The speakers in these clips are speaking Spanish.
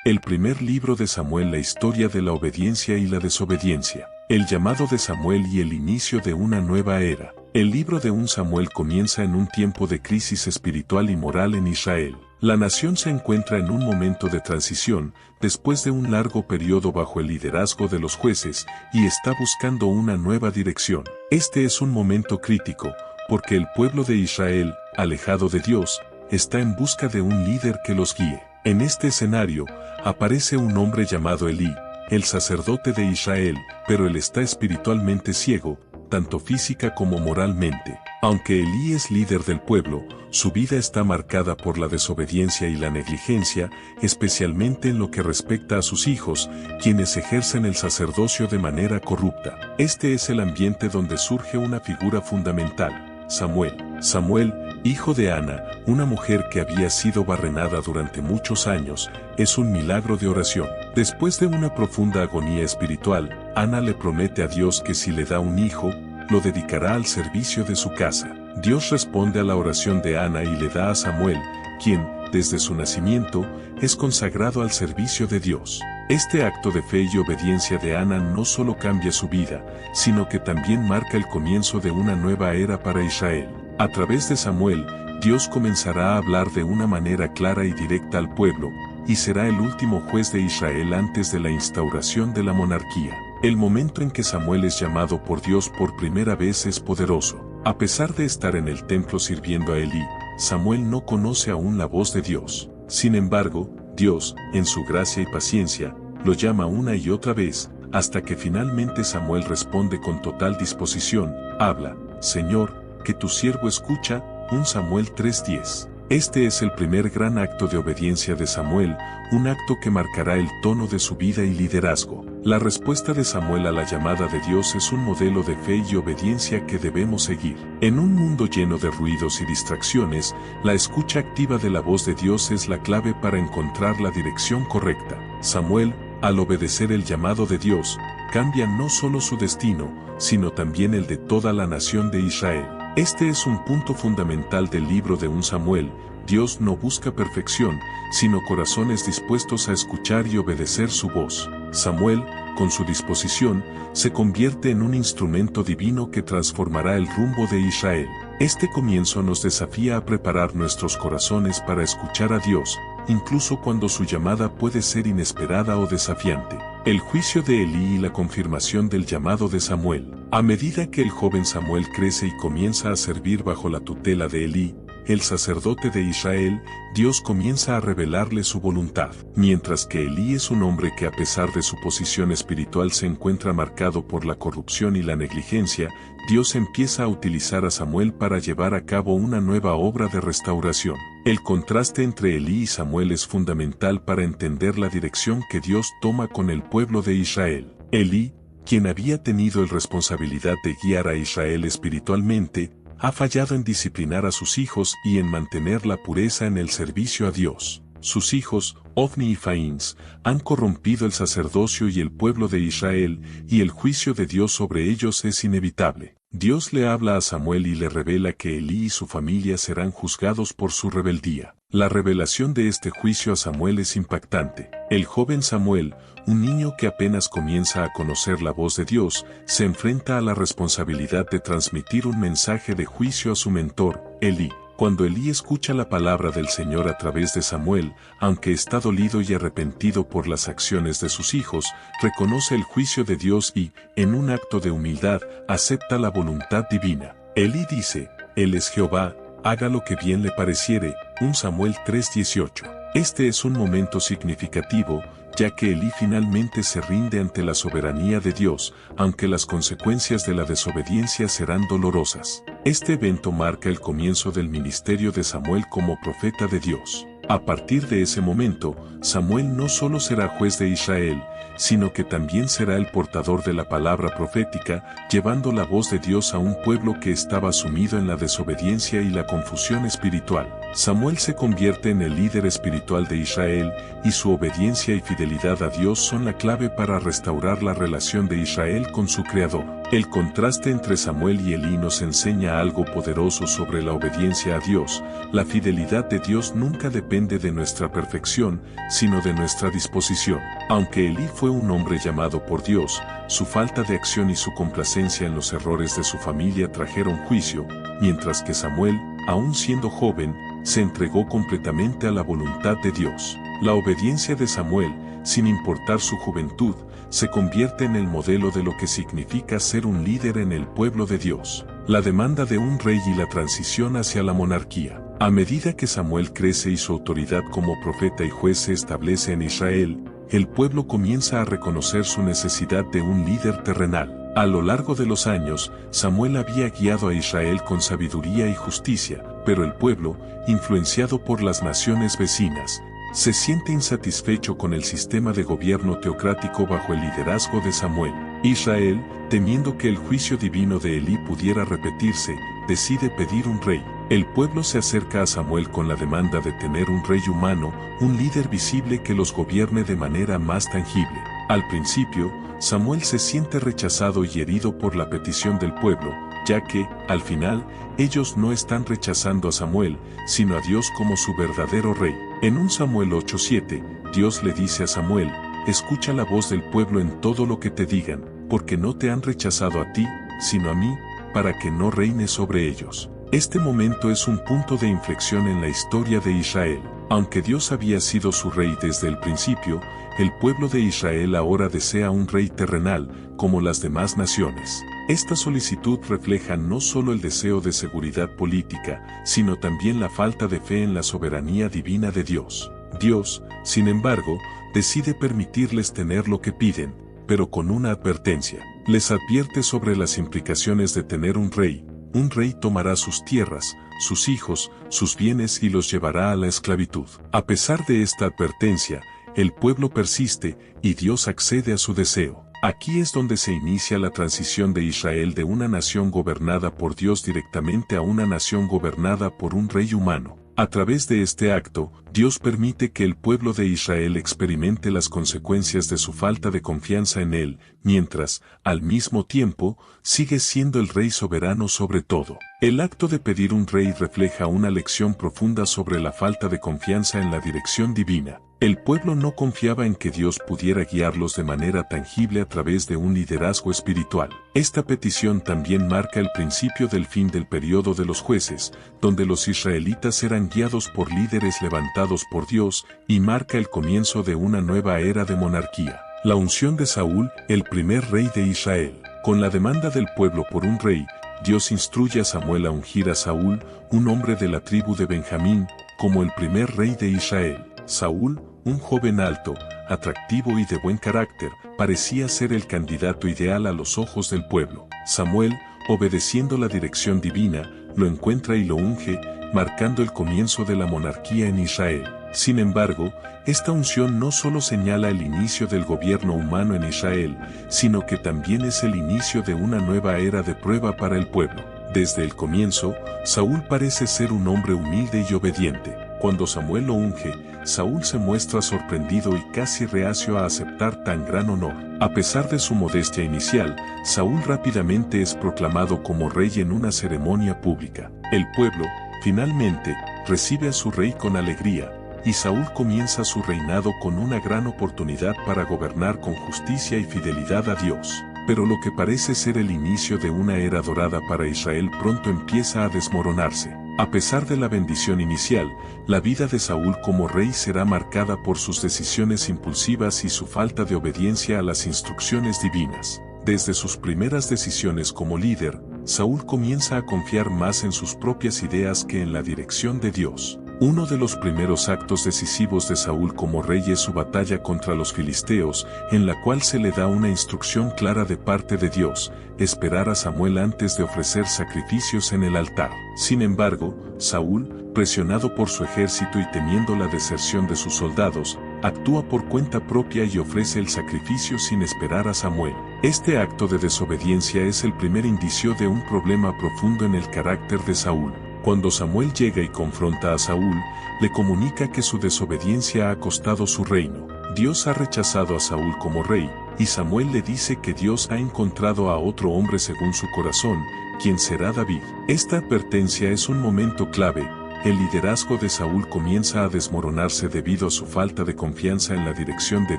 El primer libro de Samuel, la historia de la obediencia y la desobediencia. El llamado de Samuel y el inicio de una nueva era. El libro de 1 Samuel comienza en un tiempo de crisis espiritual y moral en Israel. La nación se encuentra en un momento de transición, después de un largo periodo bajo el liderazgo de los jueces, y está buscando una nueva dirección. Este es un momento crítico, porque el pueblo de Israel, alejado de Dios, está en busca de un líder que los guíe. En este escenario, aparece un hombre llamado Elí, el sacerdote de Israel, pero él está espiritualmente ciego, tanto física como moralmente. Aunque Elí es líder del pueblo, su vida está marcada por la desobediencia y la negligencia, especialmente en lo que respecta a sus hijos, quienes ejercen el sacerdocio de manera corrupta. Este es el ambiente donde surge una figura fundamental, Samuel. Samuel, hijo de Ana, una mujer que había sido barrenada durante muchos años, es un milagro de oración. Después de una profunda agonía espiritual, Ana le promete a Dios que si le da un hijo, lo dedicará al servicio de su casa. Dios responde a la oración de Ana y le da a Samuel, quien, desde su nacimiento, es consagrado al servicio de Dios. Este acto de fe y obediencia de Ana no solo cambia su vida, sino que también marca el comienzo de una nueva era para Israel. A través de Samuel, Dios comenzará a hablar de una manera clara y directa al pueblo, y será el último juez de Israel antes de la instauración de la monarquía. El momento en que Samuel es llamado por Dios por primera vez es poderoso. A pesar de estar en el templo sirviendo a Elí, Samuel no conoce aún la voz de Dios. Sin embargo, Dios, en su gracia y paciencia, lo llama una y otra vez, hasta que finalmente Samuel responde con total disposición: habla, Señor, que tu siervo escucha. 1 Samuel 3:10. Este es el primer gran acto de obediencia de Samuel, un acto que marcará el tono de su vida y liderazgo. La respuesta de Samuel a la llamada de Dios es un modelo de fe y obediencia que debemos seguir. En un mundo lleno de ruidos y distracciones, la escucha activa de la voz de Dios es la clave para encontrar la dirección correcta. Samuel, al obedecer el llamado de Dios, cambia no solo su destino, sino también el de toda la nación de Israel. Este es un punto fundamental del libro de 1 Samuel. Dios no busca perfección, sino corazones dispuestos a escuchar y obedecer su voz. Samuel, con su disposición, se convierte en un instrumento divino que transformará el rumbo de Israel. Este comienzo nos desafía a preparar nuestros corazones para escuchar a Dios, incluso cuando su llamada puede ser inesperada o desafiante. El juicio de Elí y la confirmación del llamado de Samuel. A medida que el joven Samuel crece y comienza a servir bajo la tutela de Elí, el sacerdote de Israel, Dios comienza a revelarle su voluntad. Mientras que Elí es un hombre que a pesar de su posición espiritual se encuentra marcado por la corrupción y la negligencia, Dios empieza a utilizar a Samuel para llevar a cabo una nueva obra de restauración. El contraste entre Elí y Samuel es fundamental para entender la dirección que Dios toma con el pueblo de Israel. Elí, quien había tenido la responsabilidad de guiar a Israel espiritualmente, ha fallado en disciplinar a sus hijos y en mantener la pureza en el servicio a Dios. Sus hijos, Ofni y Faíns, han corrompido el sacerdocio y el pueblo de Israel, y el juicio de Dios sobre ellos es inevitable. Dios le habla a Samuel y le revela que Elí y su familia serán juzgados por su rebeldía. La revelación de este juicio a Samuel es impactante. El joven Samuel, un niño que apenas comienza a conocer la voz de Dios, se enfrenta a la responsabilidad de transmitir un mensaje de juicio a su mentor, Elí. Cuando Elí escucha la palabra del Señor a través de Samuel, aunque está dolido y arrepentido por las acciones de sus hijos, reconoce el juicio de Dios y, en un acto de humildad, acepta la voluntad divina. Elí dice: Él es Jehová, haga lo que bien le pareciere. 1 Samuel 3:18. Este es un momento significativo, ya que Elí finalmente se rinde ante la soberanía de Dios, aunque las consecuencias de la desobediencia serán dolorosas. Este evento marca el comienzo del ministerio de Samuel como profeta de Dios. A partir de ese momento, Samuel no solo será juez de Israel, sino que también será el portador de la palabra profética, llevando la voz de Dios a un pueblo que estaba sumido en la desobediencia y la confusión espiritual. Samuel se convierte en el líder espiritual de Israel, y su obediencia y fidelidad a Dios son la clave para restaurar la relación de Israel con su Creador. El contraste entre Samuel y Elí nos enseña algo poderoso sobre la obediencia a Dios. La fidelidad de Dios nunca depende de nuestra perfección, sino de nuestra disposición. Aunque Elí fue un hombre llamado por Dios, su falta de acción y su complacencia en los errores de su familia trajeron juicio, mientras que Samuel, aún siendo joven, se entregó completamente a la voluntad de Dios. La obediencia de Samuel, sin importar su juventud, se convierte en el modelo de lo que significa ser un líder en el pueblo de Dios. La demanda de un rey y la transición hacia la monarquía. A medida que Samuel crece y su autoridad como profeta y juez se establece en Israel, el pueblo comienza a reconocer su necesidad de un líder terrenal. A lo largo de los años, Samuel había guiado a Israel con sabiduría y justicia, pero el pueblo, influenciado por las naciones vecinas, se siente insatisfecho con el sistema de gobierno teocrático bajo el liderazgo de Samuel. Israel, temiendo que el juicio divino de Elí pudiera repetirse, decide pedir un rey. El pueblo se acerca a Samuel con la demanda de tener un rey humano, un líder visible que los gobierne de manera más tangible. Al principio, Samuel se siente rechazado y herido por la petición del pueblo, ya que, al final, ellos no están rechazando a Samuel, sino a Dios como su verdadero rey. En 1 Samuel 8:7, Dios le dice a Samuel: escucha la voz del pueblo en todo lo que te digan, porque no te han rechazado a ti, sino a mí, para que no reines sobre ellos. Este momento es un punto de inflexión en la historia de Israel. Aunque Dios había sido su rey desde el principio, el pueblo de Israel ahora desea un rey terrenal, como las demás naciones. Esta solicitud refleja no solo el deseo de seguridad política, sino también la falta de fe en la soberanía divina de Dios. Dios, sin embargo, decide permitirles tener lo que piden, pero con una advertencia. Les advierte sobre las implicaciones de tener un rey. Un rey tomará sus tierras, sus hijos, sus bienes y los llevará a la esclavitud. A pesar de esta advertencia, el pueblo persiste y Dios accede a su deseo. Aquí es donde se inicia la transición de Israel de una nación gobernada por Dios directamente a una nación gobernada por un rey humano. A través de este acto, Dios permite que el pueblo de Israel experimente las consecuencias de su falta de confianza en Él, mientras, al mismo tiempo, sigue siendo el rey soberano sobre todo. El acto de pedir un rey refleja una lección profunda sobre la falta de confianza en la dirección divina. El pueblo no confiaba en que Dios pudiera guiarlos de manera tangible a través de un liderazgo espiritual. Esta petición también marca el principio del fin del periodo de los jueces, donde los israelitas eran guiados por líderes levantados por Dios, y marca el comienzo de una nueva era de monarquía. La unción de Saúl, el primer rey de Israel. Con la demanda del pueblo por un rey, Dios instruye a Samuel a ungir a Saúl, un hombre de la tribu de Benjamín, como el primer rey de Israel. Saúl, un joven alto, atractivo y de buen carácter, parecía ser el candidato ideal a los ojos del pueblo. Samuel, obedeciendo la dirección divina, lo encuentra y lo unge, marcando el comienzo de la monarquía en Israel. Sin embargo, esta unción no solo señala el inicio del gobierno humano en Israel, sino que también es el inicio de una nueva era de prueba para el pueblo. Desde el comienzo, Saúl parece ser un hombre humilde y obediente. Cuando Samuel lo unge, Saúl se muestra sorprendido y casi reacio a aceptar tan gran honor. A pesar de su modestia inicial, Saúl rápidamente es proclamado como rey en una ceremonia pública. El pueblo, finalmente, recibe a su rey con alegría, y Saúl comienza su reinado con una gran oportunidad para gobernar con justicia y fidelidad a Dios. Pero lo que parece ser el inicio de una era dorada para Israel pronto empieza a desmoronarse. A pesar de la bendición inicial, la vida de Saúl como rey será marcada por sus decisiones impulsivas y su falta de obediencia a las instrucciones divinas. Desde sus primeras decisiones como líder, Saúl comienza a confiar más en sus propias ideas que en la dirección de Dios. Uno de los primeros actos decisivos de Saúl como rey es su batalla contra los filisteos, en la cual se le da una instrucción clara de parte de Dios: esperar a Samuel antes de ofrecer sacrificios en el altar. Sin embargo, Saúl, presionado por su ejército y temiendo la deserción de sus soldados, actúa por cuenta propia y ofrece el sacrificio sin esperar a Samuel. Este acto de desobediencia es el primer indicio de un problema profundo en el carácter de Saúl. Cuando Samuel llega y confronta a Saúl, le comunica que su desobediencia ha costado su reino. Dios ha rechazado a Saúl como rey, y Samuel le dice que Dios ha encontrado a otro hombre según su corazón, quien será David. Esta advertencia es un momento clave. El liderazgo de Saúl comienza a desmoronarse debido a su falta de confianza en la dirección de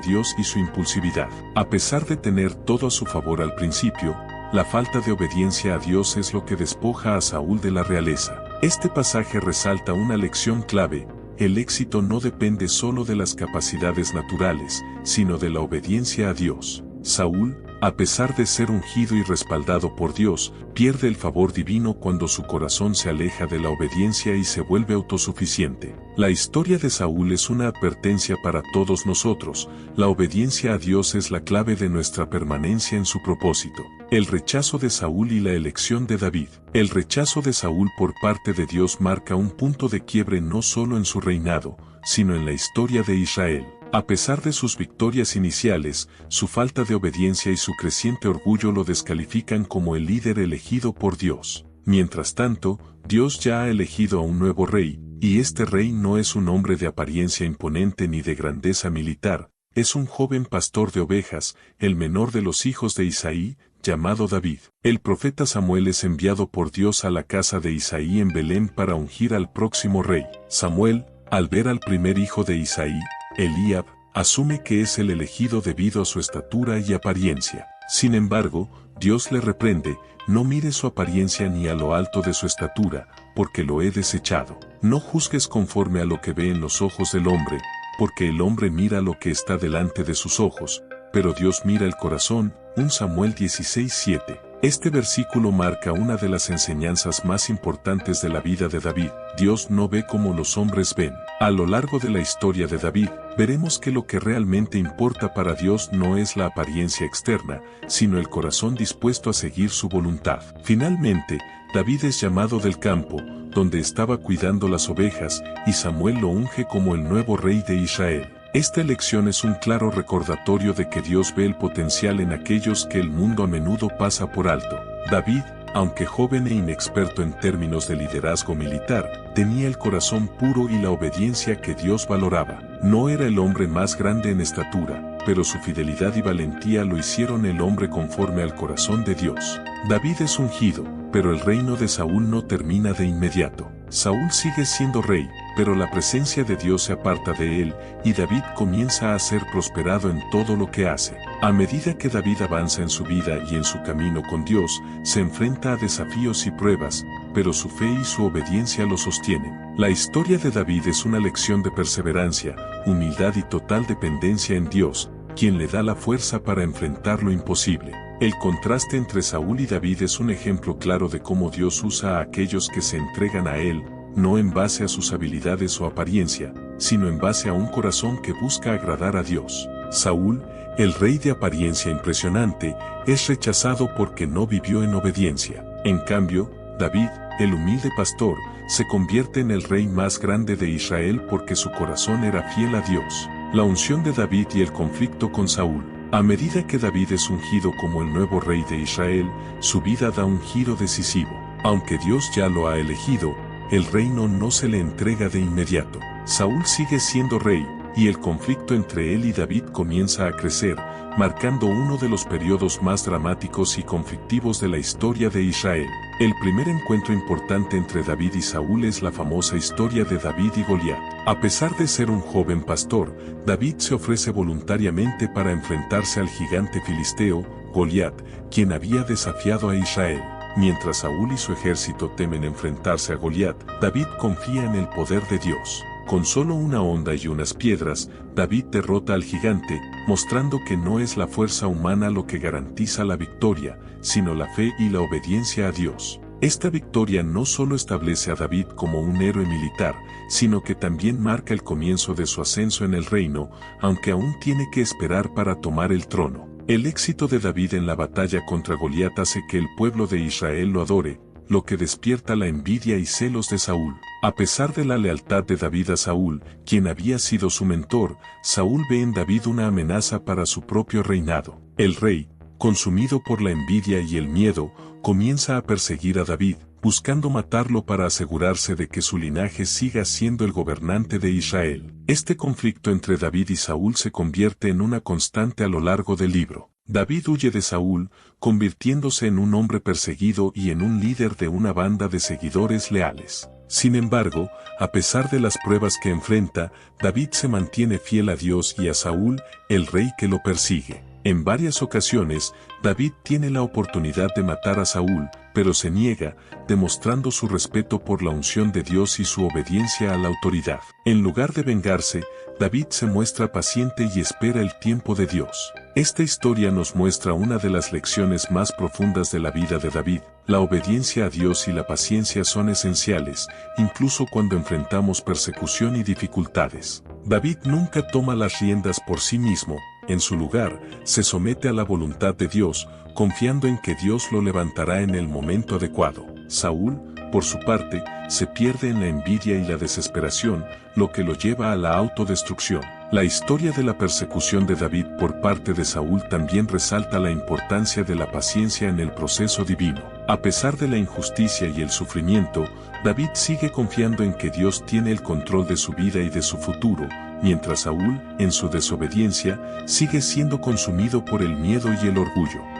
Dios y su impulsividad. A pesar de tener todo a su favor al principio, la falta de obediencia a Dios es lo que despoja a Saúl de la realeza. Este pasaje resalta una lección clave: el éxito no depende solo de las capacidades naturales, sino de la obediencia a Dios. Saúl, a pesar de ser ungido y respaldado por Dios, pierde el favor divino cuando su corazón se aleja de la obediencia y se vuelve autosuficiente. La historia de Saúl es una advertencia para todos nosotros. La obediencia a Dios es la clave de nuestra permanencia en su propósito. El rechazo de Saúl y la elección de David. El rechazo de Saúl por parte de Dios marca un punto de quiebre no solo en su reinado, sino en la historia de Israel. A pesar de sus victorias iniciales, su falta de obediencia y su creciente orgullo lo descalifican como el líder elegido por Dios. Mientras tanto, Dios ya ha elegido a un nuevo rey, y este rey no es un hombre de apariencia imponente ni de grandeza militar, es un joven pastor de ovejas, el menor de los hijos de Isaí, llamado David. El profeta Samuel es enviado por Dios a la casa de Isaí en Belén para ungir al próximo rey. Samuel, al ver al primer hijo de Isaí, Eliab, asume que es el elegido debido a su estatura y apariencia. Sin embargo, Dios le reprende: no mire su apariencia ni a lo alto de su estatura, porque lo he desechado. No juzgues conforme a lo que ve en los ojos del hombre, porque el hombre mira lo que está delante de sus ojos, pero Dios mira el corazón. 1 Samuel 16:7. Este versículo marca una de las enseñanzas más importantes de la vida de David. Dios no ve como los hombres ven. A lo largo de la historia de David, veremos que lo que realmente importa para Dios no es la apariencia externa, sino el corazón dispuesto a seguir su voluntad. Finalmente, David es llamado del campo, donde estaba cuidando las ovejas, y Samuel lo unge como el nuevo rey de Israel. Esta elección es un claro recordatorio de que Dios ve el potencial en aquellos que el mundo a menudo pasa por alto. David, aunque joven e inexperto en términos de liderazgo militar, tenía el corazón puro y la obediencia que Dios valoraba. No era el hombre más grande en estatura, pero su fidelidad y valentía lo hicieron el hombre conforme al corazón de Dios. David es ungido, pero el reino de Saúl no termina de inmediato. Saúl sigue siendo rey, pero la presencia de Dios se aparta de él, y David comienza a ser prosperado en todo lo que hace. A medida que David avanza en su vida y en su camino con Dios, se enfrenta a desafíos y pruebas, pero su fe y su obediencia lo sostienen. La historia de David es una lección de perseverancia, humildad y total dependencia en Dios, quien le da la fuerza para enfrentar lo imposible. El contraste entre Saúl y David es un ejemplo claro de cómo Dios usa a aquellos que se entregan a Él, no en base a sus habilidades o apariencia, sino en base a un corazón que busca agradar a Dios. Saúl, el rey de apariencia impresionante, es rechazado porque no vivió en obediencia. En cambio, David, el humilde pastor, se convierte en el rey más grande de Israel porque su corazón era fiel a Dios. La unción de David y el conflicto con Saúl. A medida que David es ungido como el nuevo rey de Israel, su vida da un giro decisivo. Aunque Dios ya lo ha elegido, el reino no se le entrega de inmediato. Saúl sigue siendo rey, y el conflicto entre él y David comienza a crecer, marcando uno de los periodos más dramáticos y conflictivos de la historia de Israel. El primer encuentro importante entre David y Saúl es la famosa historia de David y Goliat. A pesar de ser un joven pastor, David se ofrece voluntariamente para enfrentarse al gigante filisteo, Goliat, quien había desafiado a Israel. Mientras Saúl y su ejército temen enfrentarse a Goliat, David confía en el poder de Dios. Con solo una honda y unas piedras, David derrota al gigante, mostrando que no es la fuerza humana lo que garantiza la victoria, sino la fe y la obediencia a Dios. Esta victoria no solo establece a David como un héroe militar, sino que también marca el comienzo de su ascenso en el reino, aunque aún tiene que esperar para tomar el trono. El éxito de David en la batalla contra Goliat hace que el pueblo de Israel lo adore, lo que despierta la envidia y celos de Saúl. A pesar de la lealtad de David a Saúl, quien había sido su mentor, Saúl ve en David una amenaza para su propio reinado. El rey, consumido por la envidia y el miedo, comienza a perseguir a David, buscando matarlo para asegurarse de que su linaje siga siendo el gobernante de Israel. Este conflicto entre David y Saúl se convierte en una constante a lo largo del libro. David huye de Saúl, convirtiéndose en un hombre perseguido y en un líder de una banda de seguidores leales. Sin embargo, a pesar de las pruebas que enfrenta, David se mantiene fiel a Dios y a Saúl, el rey que lo persigue. En varias ocasiones, David tiene la oportunidad de matar a Saúl, pero se niega, demostrando su respeto por la unción de Dios y su obediencia a la autoridad. En lugar de vengarse, David se muestra paciente y espera el tiempo de Dios. Esta historia nos muestra una de las lecciones más profundas de la vida de David. La obediencia a Dios y la paciencia son esenciales, incluso cuando enfrentamos persecución y dificultades. David nunca toma las riendas por sí mismo. En su lugar, se somete a la voluntad de Dios, confiando en que Dios lo levantará en el momento adecuado. Saúl, por su parte, se pierde en la envidia y la desesperación, lo que lo lleva a la autodestrucción. La historia de la persecución de David por parte de Saúl también resalta la importancia de la paciencia en el proceso divino. A pesar de la injusticia y el sufrimiento, David sigue confiando en que Dios tiene el control de su vida y de su futuro, mientras Saúl, en su desobediencia, sigue siendo consumido por el miedo y el orgullo.